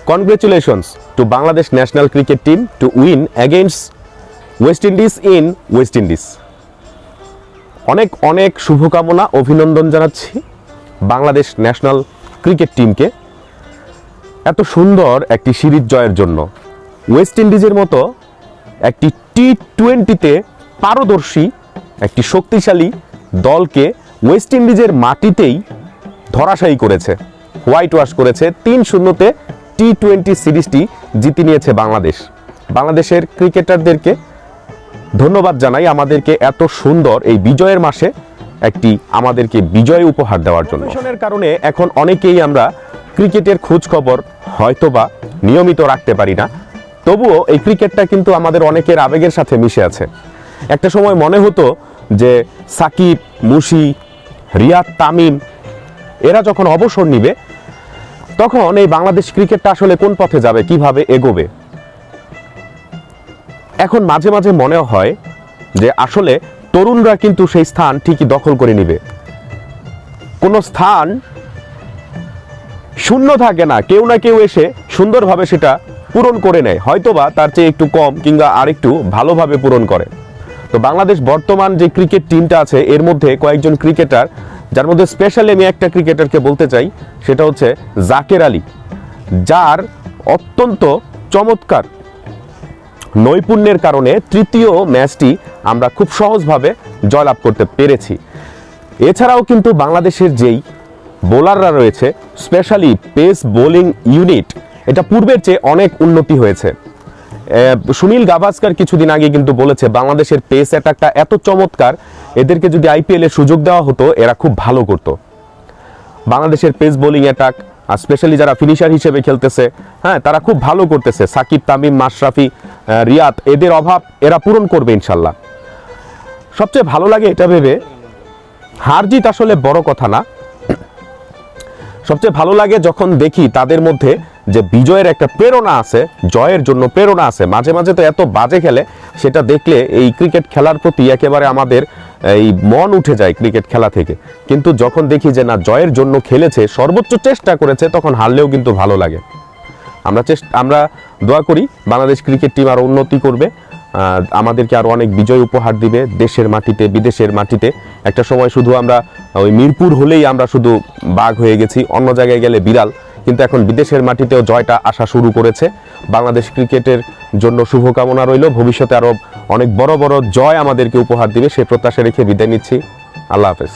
Congratulations to Bangladesh national cricket team to win against West Indies in West Indies. অনেক অনেক শুভকামনা অভিনন্দন জানাচ্ছি বাংলাদেশ ন্যাশনাল ক্রিকেট টিমকে এত সুন্দর একটি সিরিজ জয়ের জন্য। ওয়েস্ট ইন্ডিজের মতো একটি টি-20তে পারদর্শী একটি শক্তিশালী দলকে ওয়েস্ট ইন্ডিজের মাটিতেই ধরাশায়ী করেছে, হোয়াইট ওয়াশ করেছে। 3-0-তে টি-20 সিরিজটি জিতে নিয়েছে বাংলাদেশ। বাংলাদেশের ক্রিকেটারদেরকে ধন্যবাদ জানাই আমাদেরকে এত সুন্দর এই বিজয়ের মাসে একটি আমাদেরকে বিজয় উপহার দেওয়ার জন্য। প্রফেশনের কারণে এখন অনেকেই আমরা ক্রিকেটের খোঁজ খবর হয়তোবা নিয়মিত রাখতে পারি না, তবুও এই ক্রিকেটটা কিন্তু আমাদের অনেকের আবেগের সাথে মিশে আছে। একটা সময় মনে হতো যে সাকিব, মুশি, রিয়াদ, তামিম এরা যখন অবসর নিবে তখন এই বাংলাদেশ ক্রিকেটটা আসলে কোন পথে যাবে, কিভাবে এগোবে। এখন মাঝে মাঝে মনে হয় যে আসলে তরুণরা কিন্তু সেই স্থান ঠিকই দখল করে নিবে। কোনো স্থান শূন্য থাকে না, কেউ না কেউ এসে সুন্দরভাবে সেটা পূরণ করে নেয়, হয়তোবা তার চেয়ে একটু কম কিংবা আরেকটু ভালোভাবে পূরণ করে। তো বাংলাদেশ বর্তমান যে ক্রিকেট টিমটা আছে এর মধ্যে কয়েকজন ক্রিকেটার, যার মধ্যে স্পেশালি আমি একটা ক্রিকেটারকে বলতে চাই, সেটা হচ্ছে জাকের আলী, যার অত্যন্ত চমৎকার নৈপুণ্যের কারণে তৃতীয় ম্যাচটি আমরা খুব সহজভাবে জয়লাভ করতে পেরেছি। এছাড়াও কিন্তু বাংলাদেশের যেই বোলাররা রয়েছে, স্পেশালি পেস বোলিং ইউনিট, এটা পূর্বের চেয়ে অনেক উন্নতি হয়েছে। সুনীল গাভাস্কার কিছুদিন আগে কিন্তু বলেছে বাংলাদেশের পেস অ্যাটাকটা এত চমৎকার, এদেরকে যদি আইপিএল এ সুযোগ দেওয়া হতো এরা খুব ভালো করতো। বাংলাদেশের পেস বোলিং অ্যাটাক আর স্পেশালি যারা ফিনিশার হিসেবে খেলতেছে, হ্যাঁ তারা খুব ভালো করতেছে। সাকিব, তামিম, মাশরাফি, রিয়াদ, এদের অভাব এরা পূরণ করবে ইনশাল্লাহ। সবচেয়ে ভালো লাগে এটা ভেবে, হার জিত আসলে বড় কথা না, সবচেয়ে ভালো লাগে যখন দেখি তাদের মধ্যে যে বিজয়ের একটা প্রেরণা আছে, জয়ের জন্য প্রেরণা আছে। মাঝে মাঝে তো এত বাজে খেলে, সেটা দেখলে এই ক্রিকেট খেলার প্রতি একেবারে আমাদের এই মন উঠে যায় ক্রিকেট খেলা থেকে। কিন্তু যখন দেখি যে না, জয়ের জন্য খেলেছে, সর্বোচ্চ চেষ্টা করেছে, তখন হারলেও কিন্তু ভালো লাগে। আমরা দোয়া করি বাংলাদেশ ক্রিকেট টিম আরও উন্নতি করবে, আমাদেরকে আরও অনেক বিজয় উপহার দিবে দেশের মাটিতে, বিদেশের মাটিতে। একটা সময় শুধু আমরা ওই মিরপুর হলেই আমরা শুধু বাঘ হয়ে গেছি, অন্য জায়গায় গেলে বিড়াল, কিন্তু এখন বিদেশের মাটিতেও জয়টা আসা শুরু করেছে। বাংলাদেশ ক্রিকেটের জন্য শুভকামনা রইল, ভবিষ্যতে আরও অনেক বড় বড় জয় আমাদেরকে উপহার দিবে, সে প্রত্যাশা রেখে বিদায় নিচ্ছি। আল্লাহ হাফেজ।